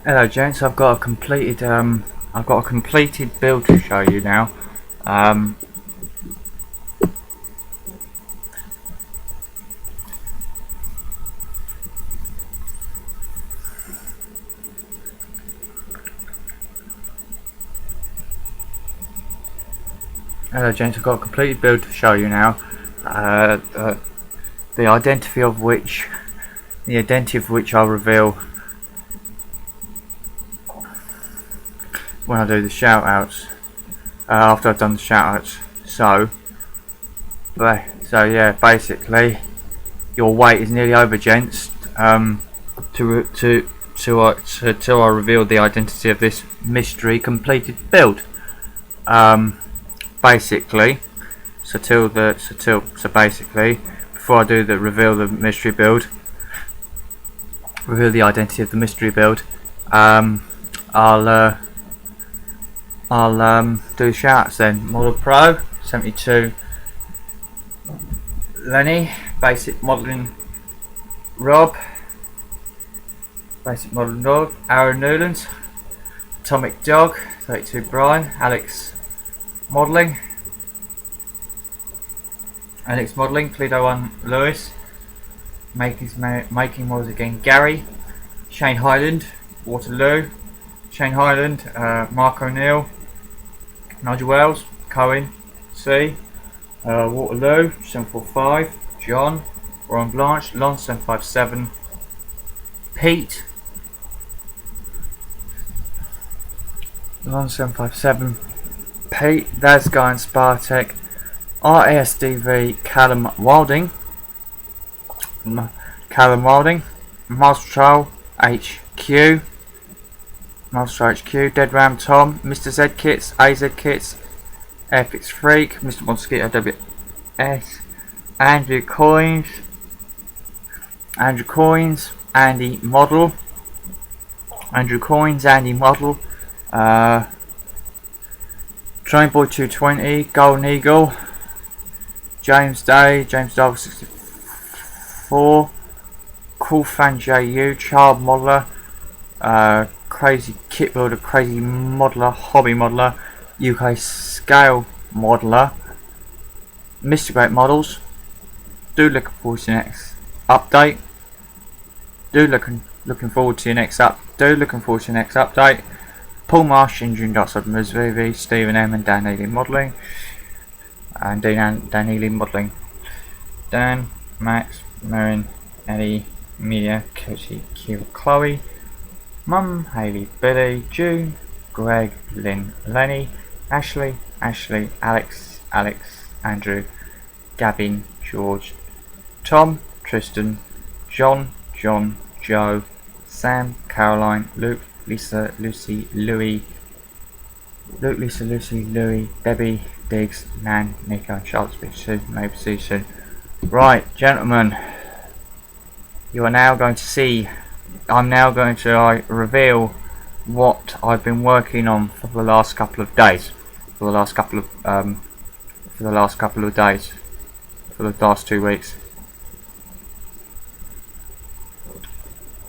Hello gents, I've got a completed build to show you now. Um, Hello gents, I've got a completed build to show you now. The identity of which I'll reveal when I do the shout outs. After I've done the shout outs. So yeah, basically your wait is nearly over, gents. Till I reveal the identity of this mystery completed build. Basically, basically, before I do the reveal the mystery build, reveal the identity of the mystery build, I'll do shouts then. Model Pro 72 Lenny, basic modelling Rob, basic modelling Rob, Aaron Newlands, Atomic Dog 32 Brian, Alex Modelling, Cledo 1 Lewis, making models again Gary, Shane Highland, Waterloo, Mark O'Neill, Nigel Wells, Cohen, C, Waterloo 745, John, Ron Blanche, Lon 757, Pete, Lon 757, Pete, That's Guy and Spartek, RASDV, Callum Wilding, Master Troll HQ, Dead Ram Tom, Mr. Z Kits, AZ Kits, Airfix Freak, Mr. Mosquito WS, Andrew Coins, Andy Model, Trainboy 220, Golden Eagle, James Dog 64, Cool Fan JU, Child Modeler, Crazy Kit Builder, Crazy Modeler, Hobby Modeler, UK Scale Modeler, Mr. Great Models. Do looking forward to your next update. Looking forward to your next update. Paul Marsh, Engine Dot Ms. VV, Stephen M and Dan Ely Modelling, and Dan Ely Modelling. Dan, Max, Marin, Eddie, Media, Coachy, Q, Chloe, Mum, Hayley, Billy, June, Greg, Lynn, Lenny, Ashley, Alex, Andrew, Gavin, George, Tom, Tristan, John, Joe, Sam, Caroline, Luke, Lisa, Lucy, Louie, Debbie, Diggs, Nan, Nico, and Charlotte. Speak soon, maybe see you soon. Right, gentlemen, you are now going to see. I'm now going to reveal what I've been working on for the last couple of days. For the last 2 weeks.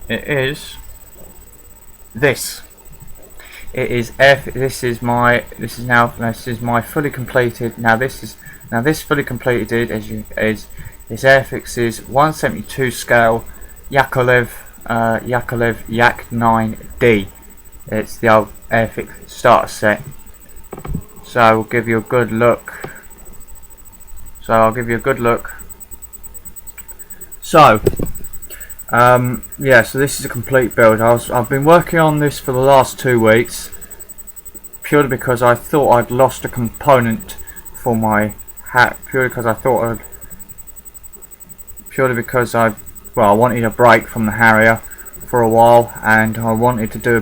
It is this. This is my fully completed. This fully completed is Airfix's 172 scale Yakolev Yak 9D. It's the old Airfix starter set. So I'll give you a good look. So this is a complete build. I've been working on this for the last 2 weeks, purely because I thought I'd lost a component for my hat. I wanted a break from the Harrier for a while, and I wanted to do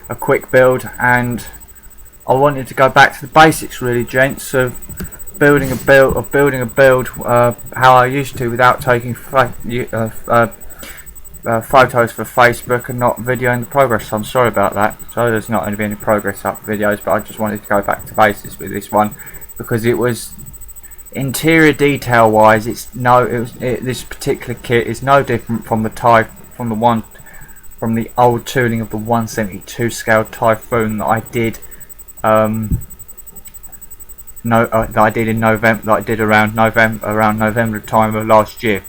a quick build, and I wanted to go back to the basics, really, gents, of building a build how I used to, without taking photos for Facebook and not videoing the progress. So I'm sorry about that. So there's not going to be any progress up videos, but I just wanted to go back to basics with this one, because it was interior detail wise, this particular kit is no different from the from the old tooling of the 172 scale Typhoon that I did that I did in November, that I did around November time of last year.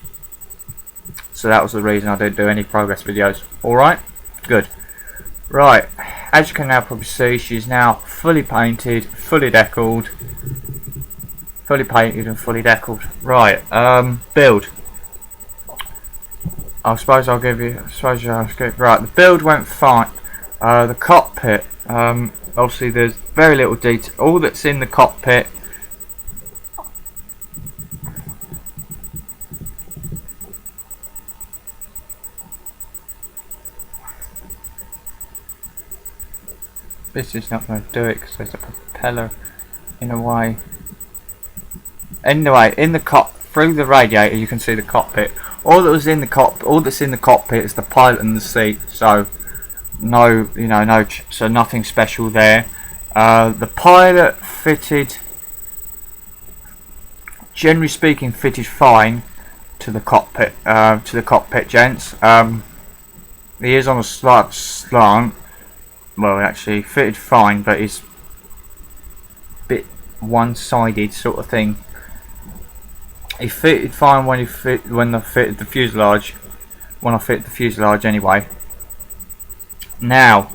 So that was the reason I didn't do any progress videos. Alright, good. Right, as you can now probably see, she's now fully painted, fully deckled. Fully painted and fully deckled. Right, build. I suppose I'll give you, right, the build went fine. The cockpit, obviously there's very little detail. All that's in the cockpit, this is not going to do it because there's a propeller in a way. Anyway, in the through the radiator you can see the cockpit. All that's in the cockpit is the pilot and the seat. So no, so nothing special there. The pilot fitted, generally speaking, fitted fine to the cockpit. Gents. He is on a slight slant. Well, actually, fitted fine, but it's a bit one-sided sort of thing. He fitted fine when I fitted the fuselage. When I fitted the fuselage, anyway. Now,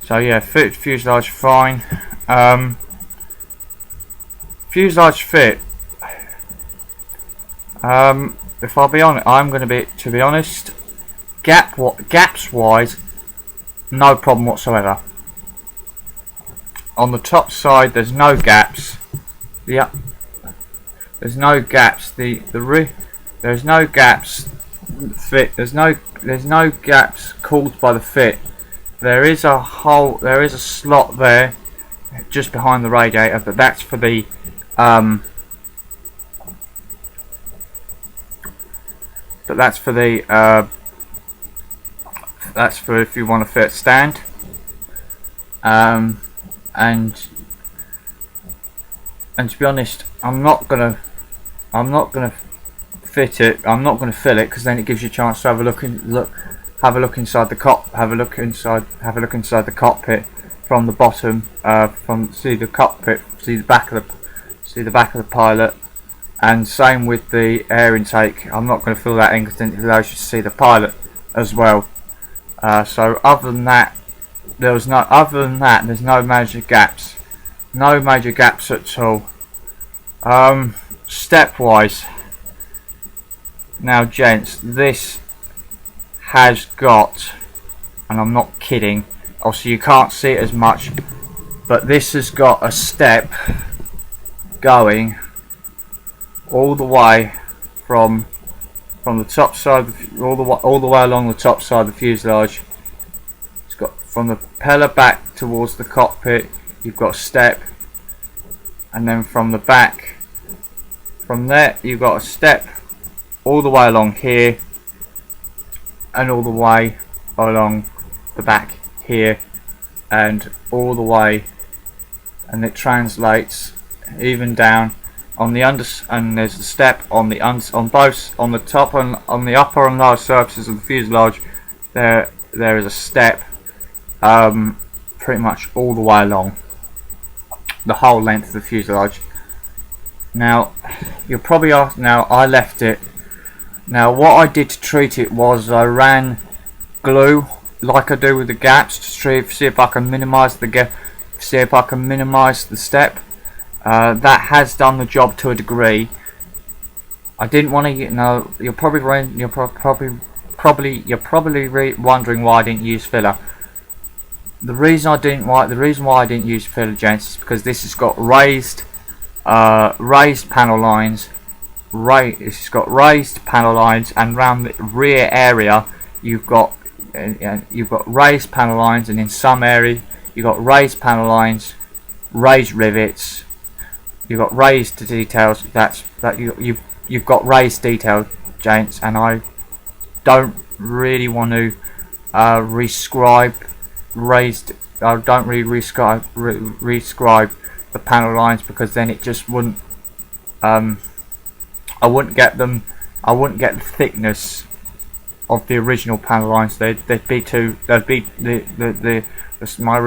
so yeah, fitted fuselage fine. Fuselage fit. If I'll be honest, to be honest, gaps wise, no problem whatsoever. On the top side, there's no gaps. Yeah, there's no gaps. There's no gaps. Fit. There's no gaps caused by the fit. There is a hole. There is a slot there, just behind the radiator, but that's for the that's for if you want to fit a stand. And to be honest, I'm not gonna fit it. I'm not gonna fill it because then it gives you a chance to have a look inside the cockpit from the bottom. See the cockpit, see the back of the pilot, and same with the air intake. I'm not going to fill that in because it allows you to see the pilot as well. So other than that, there's no major gaps. No major gaps at all. Stepwise. Now, gents, this has got, and I'm not kidding, obviously you can't see it as much, but this has got a step going all the way from the top side, all the way along the top side of the fuselage. It's got from the propeller back towards the cockpit. You've got a step, and then from the back, from there you've got a step all the way along here, and all the way along the back here, and all the way, and it translates even down on the and there's a step on the on the top and on the upper and lower surfaces of the fuselage. There is a step, pretty much all the way along the whole length of the fuselage. Now you'll probably ask. Now I left it. Now what I did to treat it was I ran glue like I do with the gaps to see if I can minimise the gap, see if I can minimise the step. That has done the job to a degree. I didn't want to. You're probably wondering why I didn't use filler. The reason why I didn't use filler, gents, is because this has got raised panel lines. It's got raised panel lines, and around the rear area you've got raised panel lines, and in some area you've got raised panel lines, raised rivets. You've got raised details. You've got raised detail, gents, and I don't really want to rescribe raised. I don't really rescribe the panel lines because then it just wouldn't. I wouldn't get them. I wouldn't get the thickness of the original panel lines. There'd be my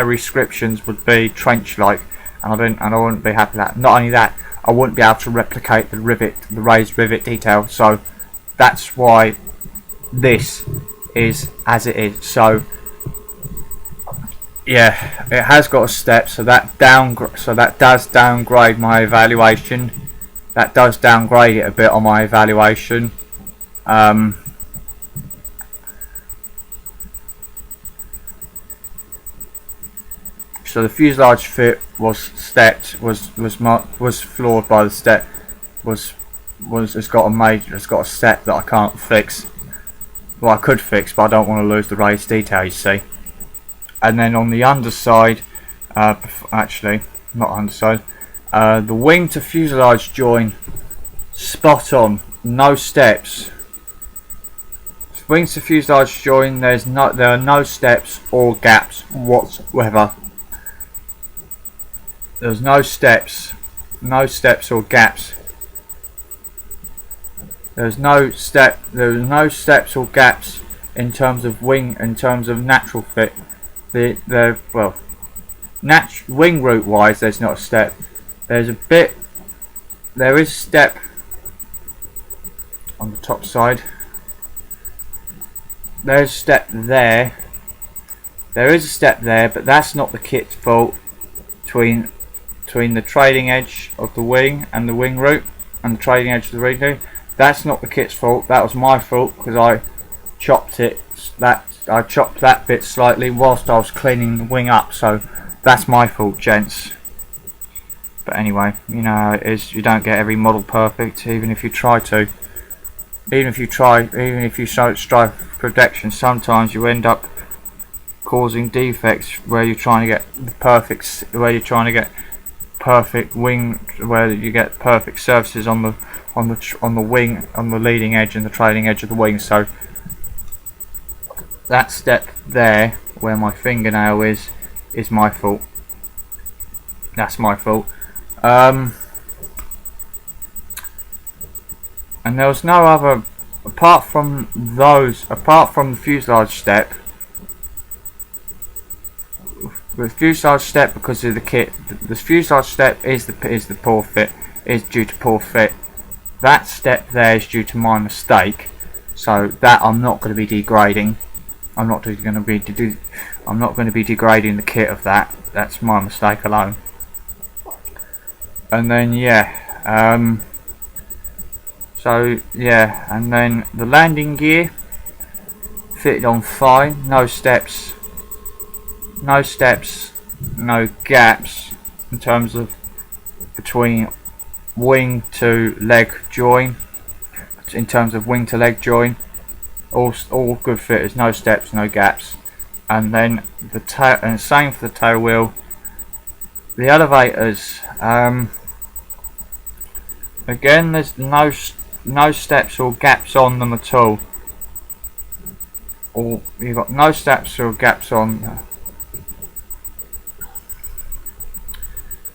prescriptions would be trench like, and I wouldn't be happy with that. Not only that, I wouldn't be able to replicate the raised rivet detail. So that's why this is as it is. So yeah, it has got a step, so that does downgrade my evaluation. That does downgrade it a bit on my evaluation. So the fuselage fit was stepped, was flawed by the step. It's got a step that I can't fix. Well, I could fix, but I don't want to lose the raised detail, you see. And then on the underside, actually not underside, the wing to fuselage join, spot on, no steps. Wing to fuselage join, there are no steps or gaps whatsoever. There's no steps or gaps. There's no steps or gaps in terms of wing, in terms of natural fit. Well, wing route wise, there's not a step. There is a step on the top side. There's a step there. There is a step there, but that's not the kit's fault. Between the trailing edge of the wing and the wing route, and the trailing edge of the wing route, that's not the kit's fault. That was my fault because I chopped that bit slightly whilst I was cleaning the wing up. So that's my fault, gents. But anyway, you know how it is. You don't get every model perfect, even if you try to. Even if you strive for perfection, sometimes you end up causing defects where you're trying to get the perfect, perfect wing, where you get perfect surfaces on the wing, on the leading edge and the trailing edge of the wing. So that step there, where my fingernail is my fault. That's my fault. And there was no other, apart from the fuselage step. The fuselage step, because of the kit, the fuselage step is the poor fit, is due to poor fit. That step there is due to my mistake. So that I'm not going to be degrading. I'm not going to be degrading the kit of that. That's my mistake alone. And then so yeah, and then the landing gear fitted on fine. No steps, no gaps in terms of between wing to leg join. In terms of wing to leg join, all good fitters, no steps, no gaps. And then the tail, and same for the tail wheel. The elevators, again, there's no steps or gaps on them at all. Or you've got no steps or gaps on.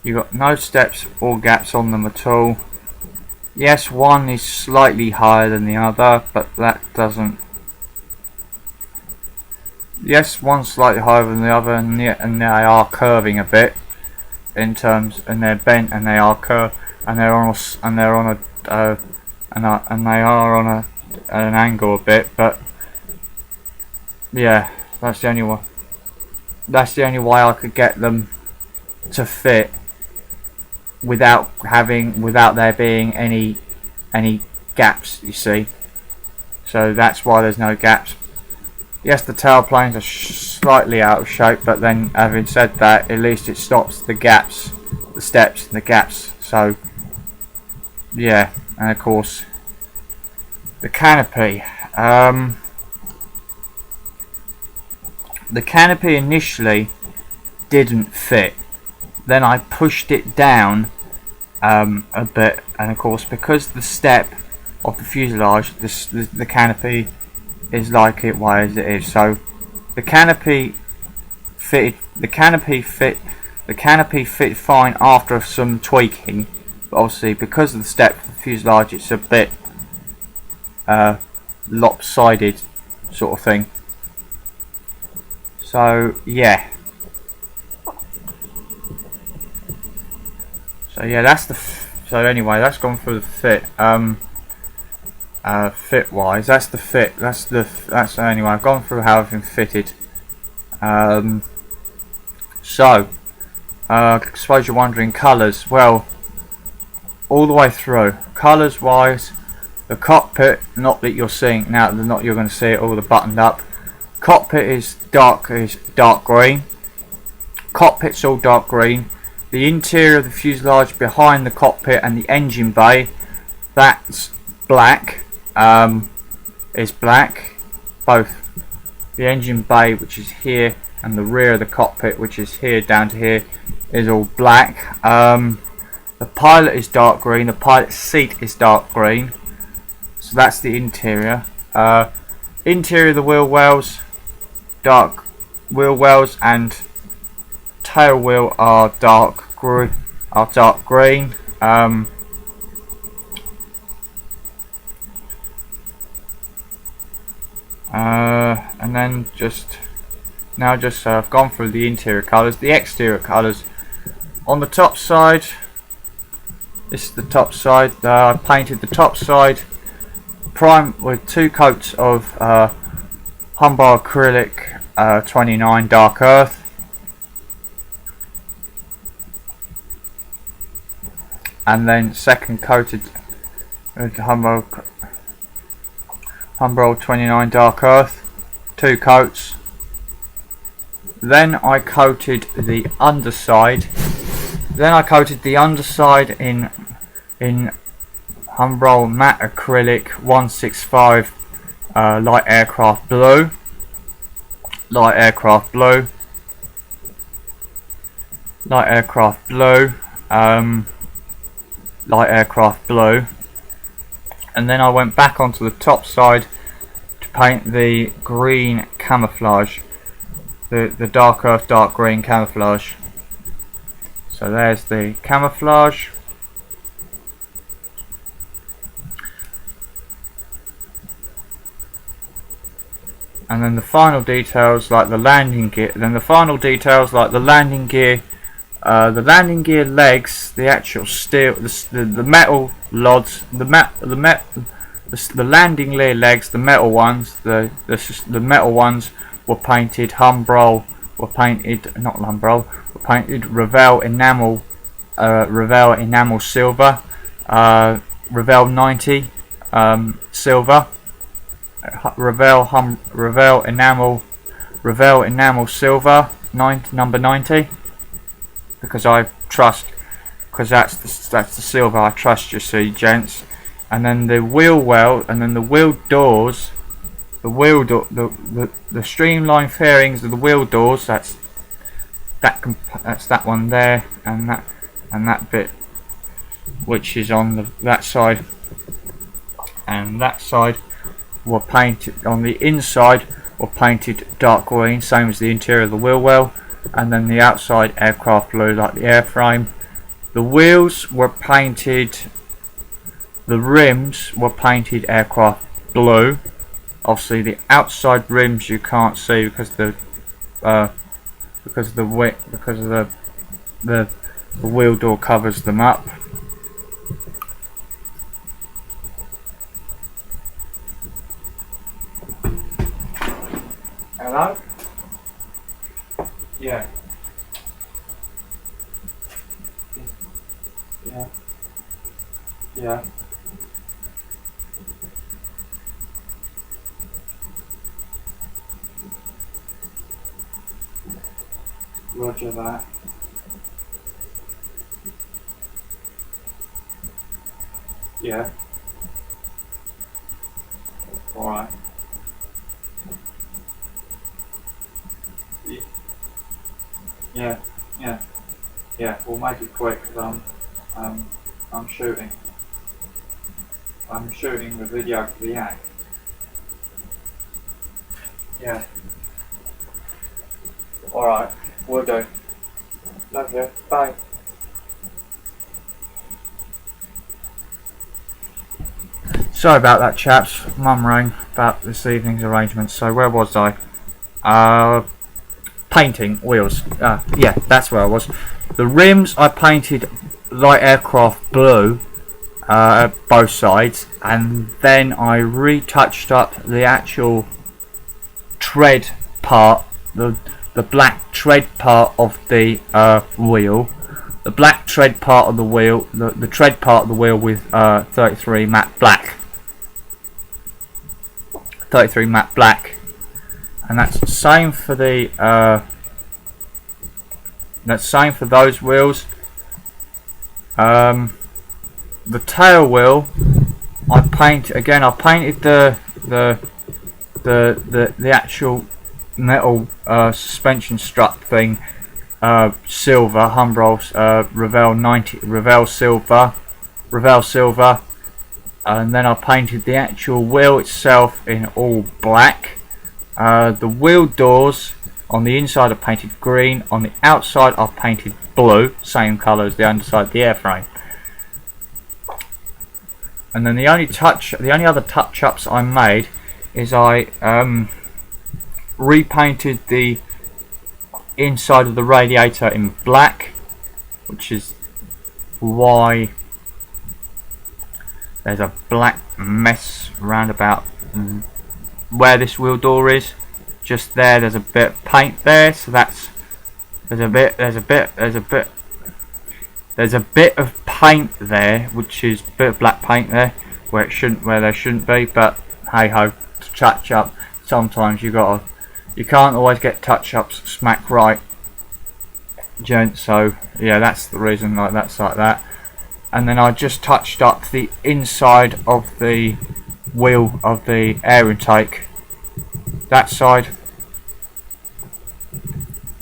You've got no steps or gaps on them at all. Yes, one is slightly higher than the other, but that doesn't. Yes, one's slightly higher than the other, and they are curving a bit in terms, and they're bent, and they are curved, and they are on an angle a bit. But yeah, that's the only one. That's the only way I could get them to fit without there being any gaps, you see. So that's why there's no gaps. Yes, the tail planes are slightly out of shape, but then having said that, at least it stops the gaps, the steps and the gaps. So yeah, and of course the canopy. The canopy initially didn't fit. Then I pushed it down a bit, and of course, because the step of the fuselage, the canopy is like it way as it is. So the canopy fit fine after some tweaking, but obviously because of the step of the fuselage, it's a bit lopsided sort of thing. So yeah. So yeah, that's the. So anyway, that's gone through the fit. Fit wise, that's the fit. That's anyway. I've gone through how everything fitted. So I suppose you're wondering colours. Well, all the way through, colours wise, the cockpit. Not that you're seeing now. Not you're going to see it all the buttoned up. Cockpit is dark green. Cockpit's all dark green. The interior of the fuselage behind the cockpit and the engine bay, that's black. Is black. Both the engine bay, which is here, and the rear of the cockpit, which is here down to here, is all black. The pilot is dark green. The pilot's seat is dark green. So that's the interior. Interior of the wheel wells, dark wheel wells and tail wheel are dark green. And then I've gone through the interior colours. The exterior colours on the top side. This is the top side. I painted the top side prime with 2 coats of Humbrol acrylic 29 dark earth. And then second coated with Humbrol 29 dark earth, 2 coats. Then I coated the underside. In Humbrol matte acrylic 165 light aircraft blue. Light aircraft blue. And then I went back onto the top side to paint the green camouflage, the dark earth dark green camouflage. So there's the camouflage. And then the final details like the landing gear. The landing gear legs, the actual steel, the metal rods, the landing gear legs, the metal ones, the metal ones were painted Humbrol. Painted Revell enamel silver, Revell 90 silver, Revell enamel silver number 90. Because that's the silver I trust, you see, gents. And then the wheel well, and then the wheel doors, the streamline fairings of the wheel doors. That's that one there, and that bit, which is on that side, and that side were painted on the inside, were painted dark green, same as the interior of the wheel well. And then the outside aircraft blue, like the airframe. The wheels were painted, the rims were painted aircraft blue. Obviously the outside rims you can't see because the wheel door covers them up. Hello? Yeah. Roger that. Yeah. Alright. Yeah, we'll make it quick because I'm shooting. I'm shooting the video for the act. Yeah. Alright, we'll do. Love you. Bye. Sorry about that, chaps. Mum rang about this evening's arrangements. So where was I? Painting wheels. Yeah, that's where I was. The rims I painted light aircraft blue, both sides, and then I retouched up the actual tread part, the black tread part of the wheel. The black tread part of the wheel, the tread part of the wheel with 33 matte black. 33 matte black, and that's the same for the those wheels. The tail wheel, I painted the actual metal suspension strut thing silver, Humbrol Revell silver, and then I painted the actual wheel itself in all black. The wheel doors on the inside I painted green, on the outside I painted blue, same colour as the underside of the airframe. And then the only other touch-ups I made is I repainted the inside of the radiator in black, which is why there's a black mess round about where this wheel door is. Just there, there's a bit of paint there, so that's there's a bit of paint there, which is a bit of black paint there where there shouldn't be. But hey ho, to touch up, sometimes you can't always get touch ups smack right, gents. So yeah, that's the reason that's like that. And then I just touched up the inside of the wheel of the air intake, that side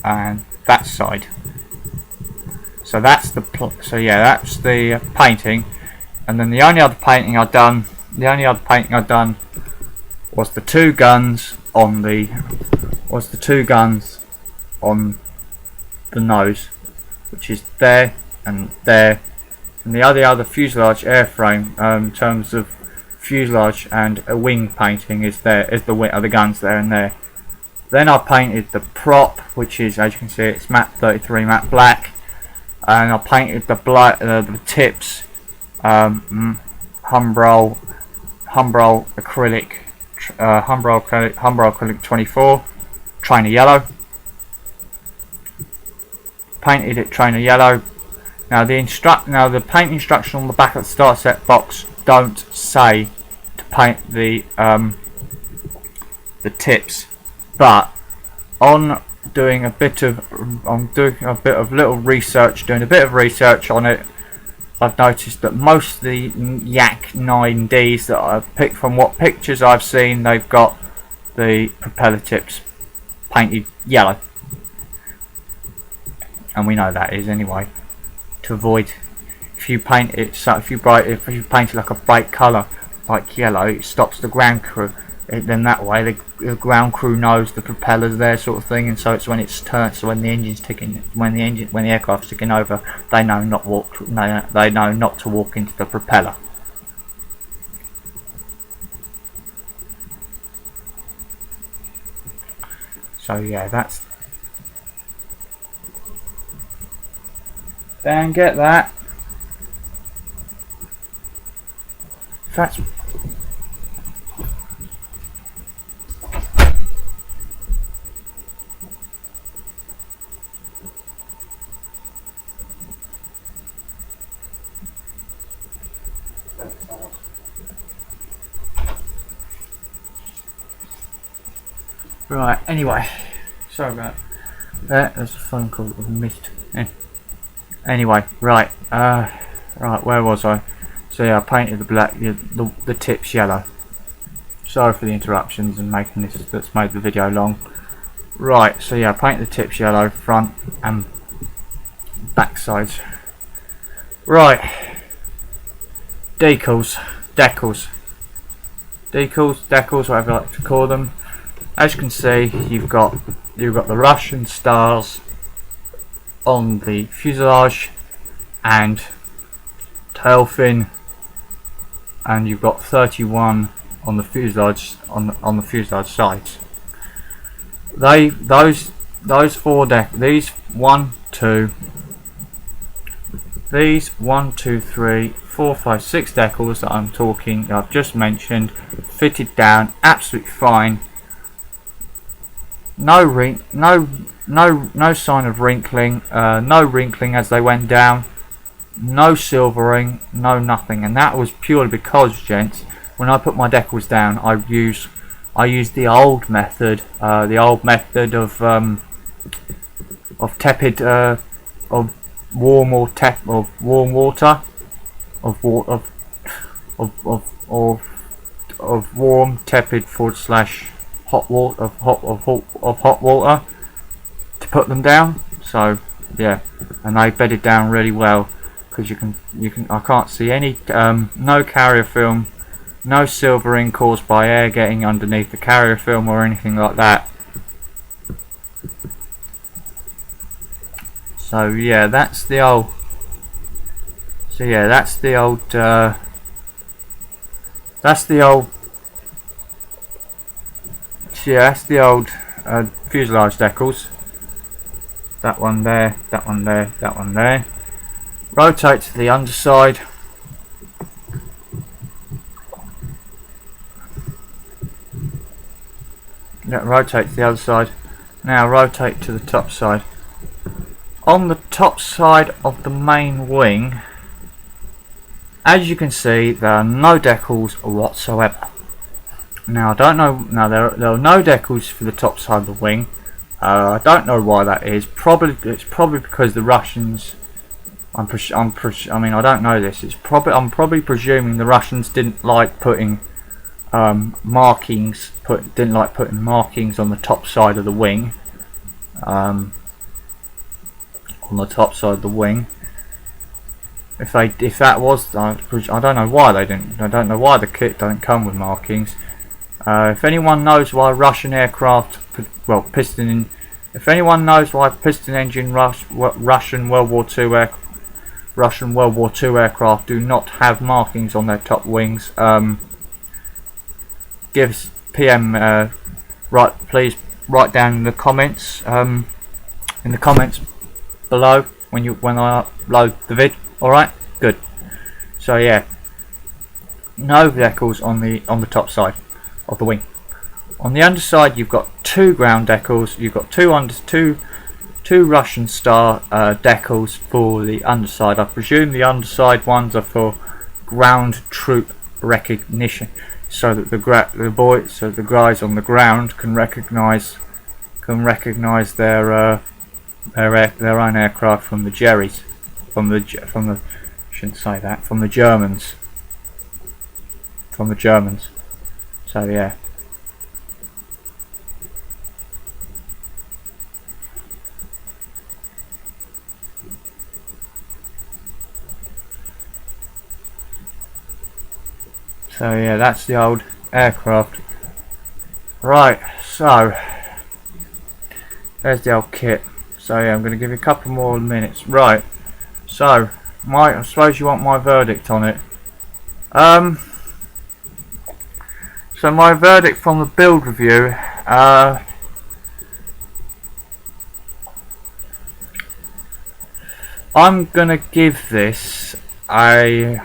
and that side. So that's the painting. And then the only other painting I've done was the two guns on the nose, which is there and there. And the other fuselage airframe, in terms of fuselage and a wing painting, is the guns there and there. Then I painted the prop, which is, as you can see, it's matte 33 matte black, and I painted the tips Humbrol acrylic 24 trainer yellow. Painted it trainer yellow. Now the paint instruction on the back of the start set box don't say to paint the tips, but on doing a bit of little research, doing a bit of research on it, I've noticed that most of the Yak 9Ds that I've picked, from what pictures I've seen, they've got the propeller tips painted yellow, and we know that is anyway. To avoid, if you paint it like a bright colour like yellow, it stops the ground crew. Then that way the ground crew knows the propeller's there, sort of thing, and so it's when it's turned, so when the engine's ticking, when the aircraft's ticking over, they know not to walk into the propeller. So yeah, that's. Dan, get that. That's. Right, anyway, sorry about that. There's a phone call that was missed. Anyway, right, where was I? So yeah, I painted the tips yellow. Sorry for the interruptions and making this, that's made the video long. Right, so yeah, I painted the tips yellow, front and back sides. Right, decals, whatever you like to call them. As you can see, you've got the Russian stars on the fuselage and tail fin and you've got 31 on the fuselage on the fuselage sides. Those four these 1, 2, 3, 4, 5, 6 decals that I've just mentioned, fitted down absolutely fine. No sign of wrinkling. No wrinkling as they went down. No silvering. No nothing. And that was purely because, gents, when I put my decals down, I used the old method. The old method of tepid of warm water of warm tepid / hot water of hot water to put them down. So yeah, and they bedded down really well, because you can I can't see any no carrier film, no silvering caused by air getting underneath the carrier film or anything like that. So yeah, that's the old fuselage decals. That one there, that one there, that one there. Rotate to the underside. Yeah, rotate to the other side. Now rotate to the top side. On the top side of the main wing, as you can see, there are no decals whatsoever. Now I don't know. Now there are no decals for the top side of the wing. I don't know why that is. It's probably because the Russians. I mean, I don't know this. I'm probably presuming the Russians didn't like putting markings. Didn't like putting markings on the top side of the wing. On the top side of the wing. If that was, I don't know why they didn't. I don't know why the kit don't come with markings. If anyone knows why Russian aircraft, if anyone knows why piston engine Russian World War II aircraft do not have markings on their top wings, give us PM. Please write down in the comments. Below when I upload the vid. All right, good. So yeah, no decals on the top side of the wing. On the underside, you've got 2 ground decals. You've got two Russian Star decals for the underside. I presume the underside ones are for ground troop recognition, so that the guys on the ground can recognise their own aircraft from the Jerrys, from the Germans. So yeah. So yeah, that's the old aircraft. Right, so there's the old kit. So yeah, I'm going to give you a couple more minutes. Right, so I suppose you want my verdict on it. So my verdict from the build review. I'm going to give this a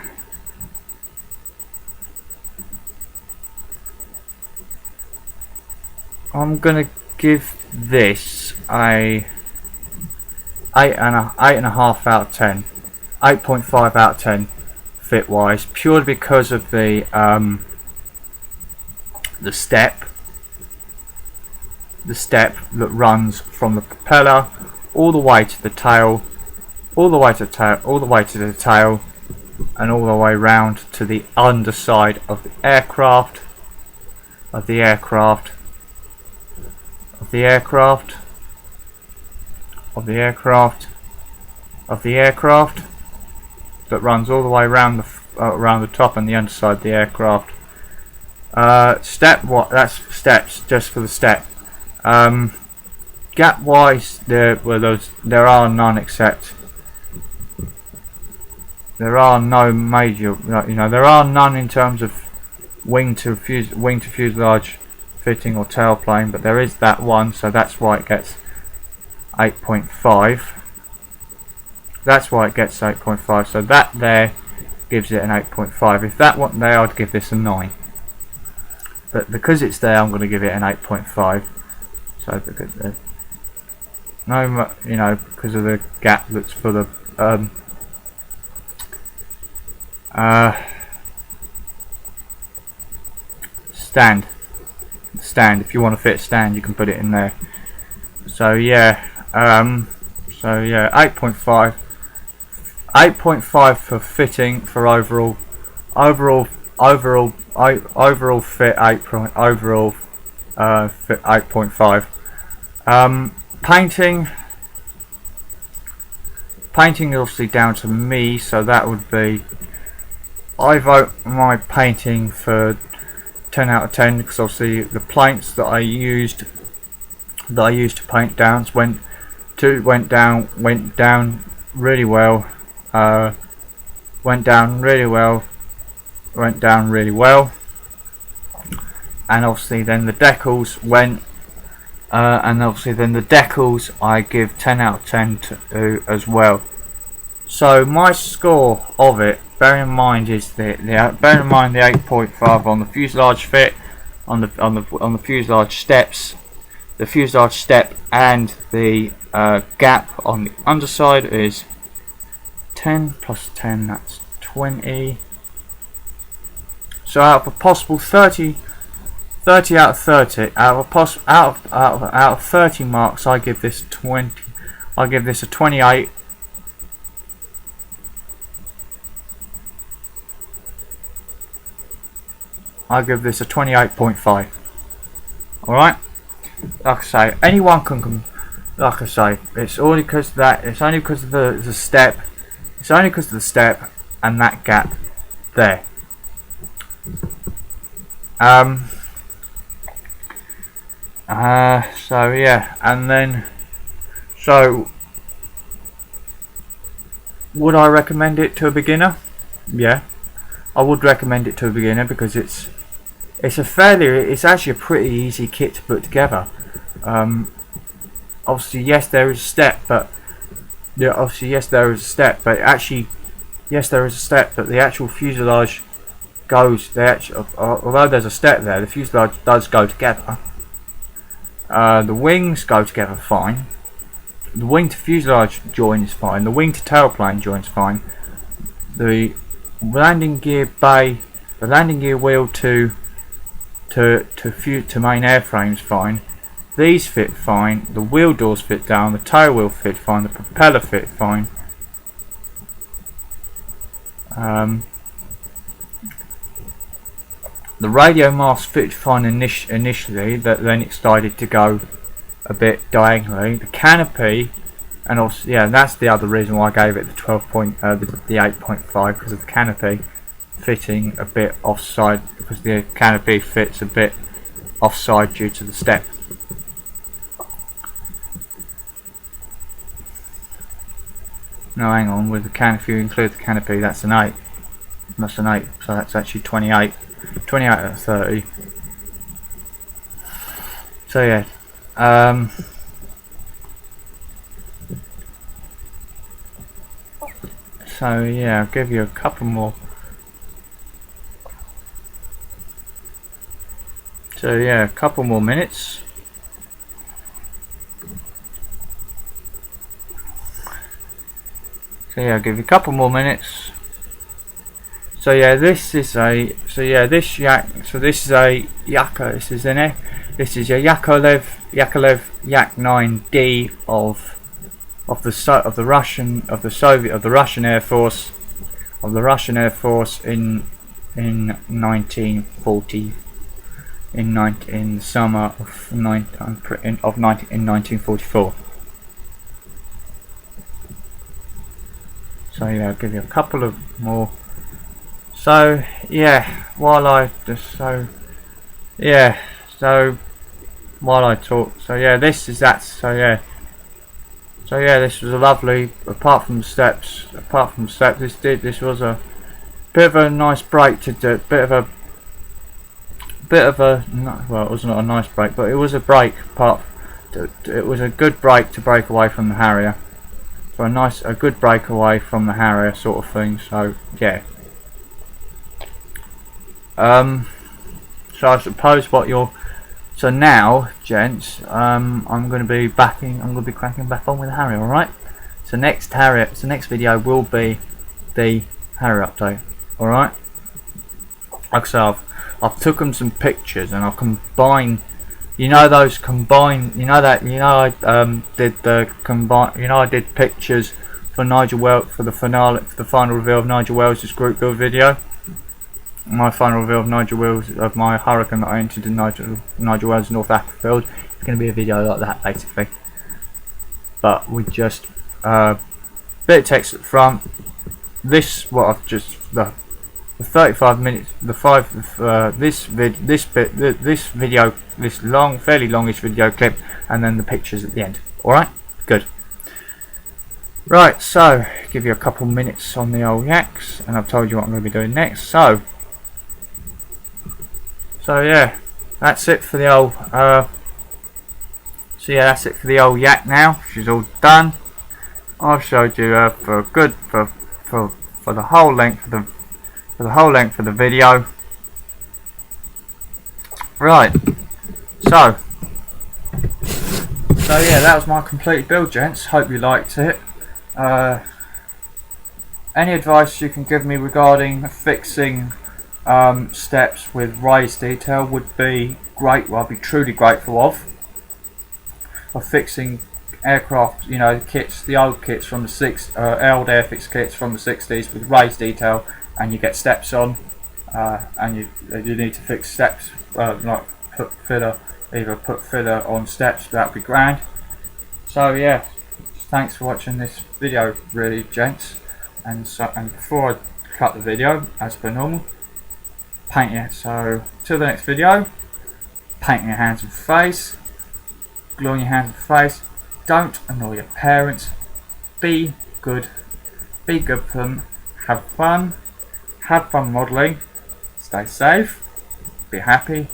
I'm gonna give this a 8.5 out of 10, 8.5 out of 10 fit wise, purely because of the step that runs from the propeller all the way to the tail, all the way to the tail, and all the way round to the underside of the aircraft. That runs all the way around the top and the underside of the aircraft. That's steps, just for the step. Gap wise, there are none, except there are no major, there are none in terms of wing to fuselage fitting or tailplane, but there is that one, so that's why it gets 8.5. That's why it gets 8.5. So that there gives it an 8.5. If that wasn't there, I'd give this a 9. But because it's there, I'm going to give it an 8.5. So because because of the gap that's full of stand. If you want to fit a stand, you can put it in there. So yeah, 8.5. 8.5 for fitting, for overall fit 8. Overall fit 8.5. Painting is obviously down to me, so that would be, I vote my painting for 10 out of 10, because obviously the paints that I used to paint downs went down really well. Went down really well, and obviously then the decals went, I give 10 out of 10 to as well. So my score of it, bear in mind the 8.5 on the fuselage fit, on the fuselage steps, the fuselage step and the gap on the underside is 10 plus 10, that's 20. So out of a possible 30 out of 30, out of 30 marks, I give this 20. I give this a 28. I give this a 28.5. All right. Like I say, anyone can. Like I say, it's only because of that. It's only because of the step. It's only because of the step and that gap there. So yeah, and then, so would I recommend it to a beginner? Yeah, I would recommend it to a beginner, because it's actually a pretty easy kit to put together. Obviously, yes, there is a step, but actually, yes, there is a step, but the actual fuselage goes. Although there's a step there, the fuselage does go together. The wings go together fine. The wing to fuselage join is fine. The wing to tailplane join is fine. The landing gear bay, the landing gear wheel to main airframe is fine. These fit fine. The wheel doors fit down. The tail wheel fit fine. The propeller fit fine. The radio mast fit fine initially, but then it started to go a bit diagonally. The canopy, and also, yeah, that's the other reason why I gave it the 8.5, because of the canopy fitting a bit offside, because the canopy fits a bit offside due to the step. No, hang on, with the if you include the canopy, that's an 8. That's an 8, so that's actually 28. 28 out of 30. So yeah, I'll give you a couple more. So yeah, a couple more minutes. So yeah, I'll give you a couple more minutes. So yeah, this is a Yakolev Yak 9D of the Russian Air Force in 1940, in the summer of 1944. So yeah, I'll give you a couple of more. So yeah, while I talk, so yeah, this is that. So So yeah, this was a lovely. Apart from the steps, this was a bit of a nice break to do. Well, it was not a nice break, but it was a break. It was a good break to break away from the Harrier. So a good break away from the Harrier sort of thing. So yeah. So I suppose so now, gents, I'm going to be cracking back on with the Harrier. All right. So next video will be the Harrier update. All right. Like I said, I've taken some pictures and I'll combine. I did pictures for Nigel Wells for the final reveal of Nigel Wells' group build video. My final reveal of Nigel Wells of my Hurricane that I entered in Nigel Wells North Africa field. It's going to be a video like that basically, but we just bit of text at the front. This what I've just the 35 minutes, this fairly longish video clip, and then the pictures at the end. Alright, good. Right, so give you a couple minutes on the old yaks, and I've told you what I'm going to be doing next. So yeah, that's it for the old. That's it for the old yak. Now she's all done. I've showed you for the whole length of the video. Right. So yeah, that was my complete build, gents. Hope you liked it. Any advice you can give me regarding fixing steps with raised detail would be great. Well, I'd be truly grateful of fixing aircraft, kits, the old kits from the old Airfix kits from the 60s with raised detail, and you get steps on, and you need to fix steps, like put filler on steps. That'd be grand. So yeah, thanks for watching this video, really, gents. And before I cut the video, as per normal, paint it. So till the next video, paint your hands and face, glue on your hands and face. Don't annoy your parents. Be good for them. Have fun modelling. Stay safe, be happy,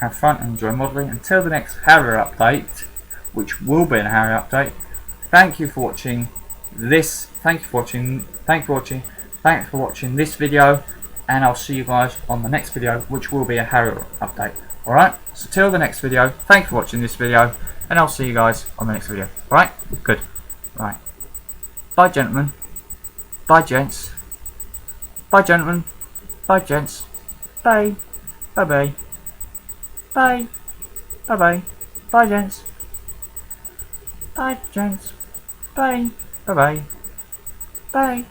have fun, enjoy modelling. Until the next Harrier update, which will be a Harrier update. Thank you for watching this. Thanks for watching this video, and I'll see you guys on the next video, which will be a Harrier update. Alright, so till the next video, thanks for watching this video, and I'll see you guys on the next video. Alright, good. Right. Bye, gentlemen. Bye, gents. Bye, gentlemen. Bye, gents. Bye. Bye-bye. Bye. Bye-bye. Bye, gents. Bye, gents. Bye. Bye-bye. Bye.